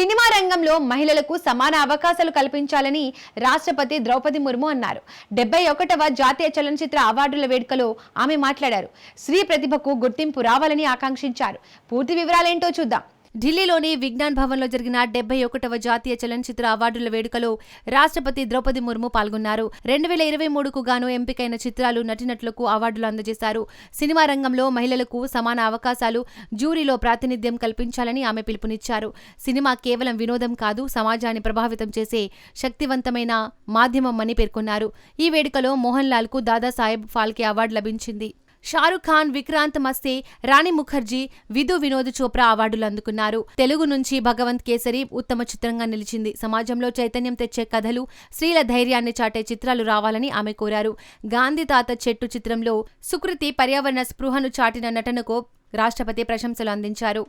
Cinema రంగంలో మహిళలకు సమాన అవకాశాలు కల్పించాలని రాష్ట్రపతి ద్రౌపది ముర్ము అన్నారు. 71వ జాతీయ చలనచిత్ర అవార్డుల వేడుకలో ఆమె మాట్లాడారు. స్త్రీ ప్రతిభకు గుర్తింపు రావాలని ఆకాంక్షించారు. పూర్తి వివరాలేంటో చూద్దాం. ఢిల్లీలోని విజ్ఞాన్ భవన్లో జరిగిన 71వ జాతీయ చలనచిత్ర అవార్డుల వేడుకలో రాష్ట్రపతి ద్రౌపది ముర్ము పాల్గొన్నారు. 2023కు గాను ఎంపికైన చిత్రాలు, నటీనటులకు అవార్డులు అందజేశారు. సినిమా రంగంలో మహిళలకు సమాన అవకాశాలు, జ్యూరీలో ప్రాతినిధ్యం కల్పించాలని ఆమె పిలుపునిచ్చారు. సినిమా కేవలం వినోదం కాదు, సమాజాన్ని ప్రభావితం చేసే శక్తివంతమైన మాధ్యమం అని పేర్కొన్నారు. ఈ వేడుకలో మోహన్ లాల్ కు దాదాసాహెబ్ ఫాల్కే అవార్డు లభించింది. షారుఖ్ ఖాన్, విక్రాంత్ మస్తే, రాణి ముఖర్జీ, విధు వినోద్ చోప్రా అవార్డులు అందుకున్నారు. తెలుగు నుంచి భగవంత్ కేసరి ఉత్తమ చిత్రంగా నిలిచింది. సమాజంలో చైతన్యం తెచ్చే కథలు, స్త్రీల ధైర్యాన్ని చాటే చిత్రాలు రావాలని ఆమె కోరారు. గాంధీ తాత చెట్టు చిత్రంలో సుకృతి పర్యావరణ స్పృహను చాటిన నటనకు రాష్ట్రపతి ప్రశంసలు అందించారు.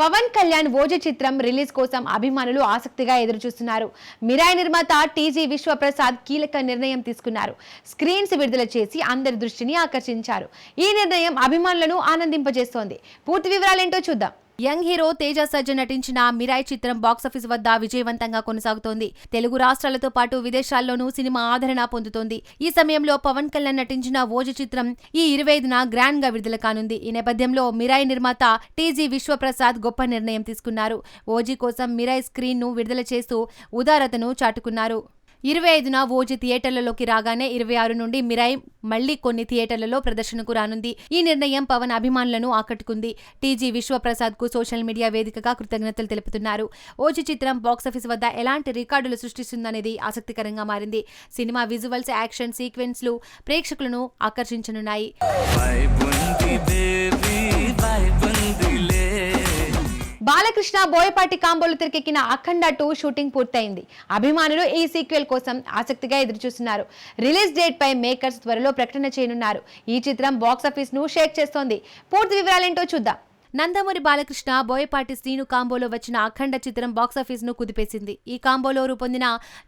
పవన్ కళ్యాణ్ ఓజీ చిత్రం రిలీజ్ కోసం అభిమానులు ఆసక్తిగా ఎదురుచూస్తున్నారు. మిరాయి నిర్మాత టీజీ విశ్వప్రసాద్ కీలక నిర్ణయం తీసుకున్నారు. స్క్రీన్స్ విడుదల చేసి అందరి దృష్టిని ఆకర్షించారు. ఈ నిర్ణయం అభిమానులను ఆనందింపజేస్తోంది. పూర్తి వివరాలేంటో చూద్దాం. యంగ్ హీరో తేజ సజ్జన్ నటించిన మిరాయి చిత్రం బాక్సాఫీస్ వద్ద విజయవంతంగా కొనసాగుతోంది. తెలుగు రాష్ట్రాలతో పాటు విదేశాల్లోనూ సినిమా ఆదరణ పొందుతోంది. ఈ సమయంలో పవన్ కళ్యాణ్ నటించిన ఓజీ చిత్రం ఈ 25న గ్రాండ్ గా విడుదల కానుంది. ఈ నేపథ్యంలో మిరాయి నిర్మాత టీజీ విశ్వప్రసాద్ గొప్ప నిర్ణయం తీసుకున్నారు. ఓజీ కోసం మిరాయి స్క్రీన్ ను విడుదల చేస్తూ ఉదారతను చాటుకున్నారు. 25న ఓజీ థియేటర్లలోకి రాగానే 26 నుండి మిరాయి మళ్లీ కొన్ని థియేటర్లలో ప్రదర్శనకు రానుంది. ఈ నిర్ణయం పవన్ అభిమానులను ఆకట్టుకుంది. టీజీ విశ్వప్రసాద్ కు సోషల్ మీడియా వేదికగా కృతజ్ఞతలు తెలుపుతున్నారు. ఓజీ చిత్రం బాక్సాఫీస్ వద్ద ఎలాంటి రికార్డులు సృష్టిస్తుందనేది ఆసక్తికరంగా మారింది. సినిమా విజువల్స్, యాక్షన్ సీక్వెన్స్లు ప్రేక్షకులను ఆకర్షించనున్నాయి. బాలకృష్ణ, బోయపాటి కాంబోలు తెరకెక్కిన అఖండ 2 షూటింగ్ పూర్తయింది. అభిమానులు ఈ సీక్వెల్ కోసం ఆసక్తిగా ఎదురుచూస్తున్నారు. రిలీజ్ డేట్ పై మేకర్స్ త్వరలో ప్రకటన చేయనున్నారు. ఈ చిత్రం బాక్సాఫీస్ ను షేక్ చేస్తోంది. పూర్తి వివరాలేంటో చూద్దాం. నందమూరి బాలకృష్ణ, బోయపాటి శ్రీను కాంబోలో వచ్చిన అఖండ చిత్రం బాక్సాఫీస్ ను కుదిపేసింది. ఈ కాంబోలో రూపొందిన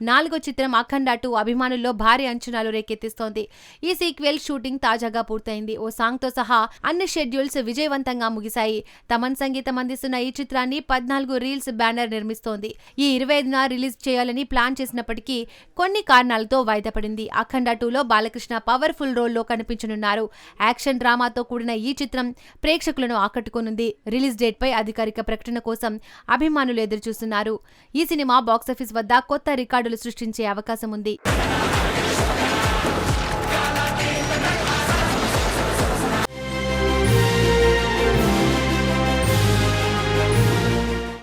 4వ చిత్రం అఖండ 2 అభిమానుల్లో భారీ అంచనాలు రేకెత్తిస్తోంది. ఈ సీక్వెల్ షూటింగ్ తాజాగా పూర్తయింది. ఓ సాంగ్ తో సహా అన్ని షెడ్యూల్స్ విజయవంతంగా ముగిశాయి. తమన్ సంగీతం అందిస్తున్న ఈ చిత్రాన్ని 14 రీల్స్ బ్యానర్ నిర్మిస్తోంది. ఈ 25న రిలీజ్ చేయాలని ప్లాన్ చేసినప్పటికీ కొన్ని కారణాలతో వాయిదా పడింది. అఖండ 2లో బాలకృష్ణ పవర్ఫుల్ రోల్లో కనిపించనున్నారు. యాక్షన్ డ్రామాతో కూడిన ఈ చిత్రం ప్రేక్షకులను ఆకట్టుకుని రిలీజ్ డేట్ పై అధికారిక ప్రకటన కోసం అభిమానులు ఎదురుచూస్తున్నారు. ఈ సినిమా బాక్సాఫీస్ వద్ద కొత్త రికార్డులు సృష్టించే అవకాశం ఉంది.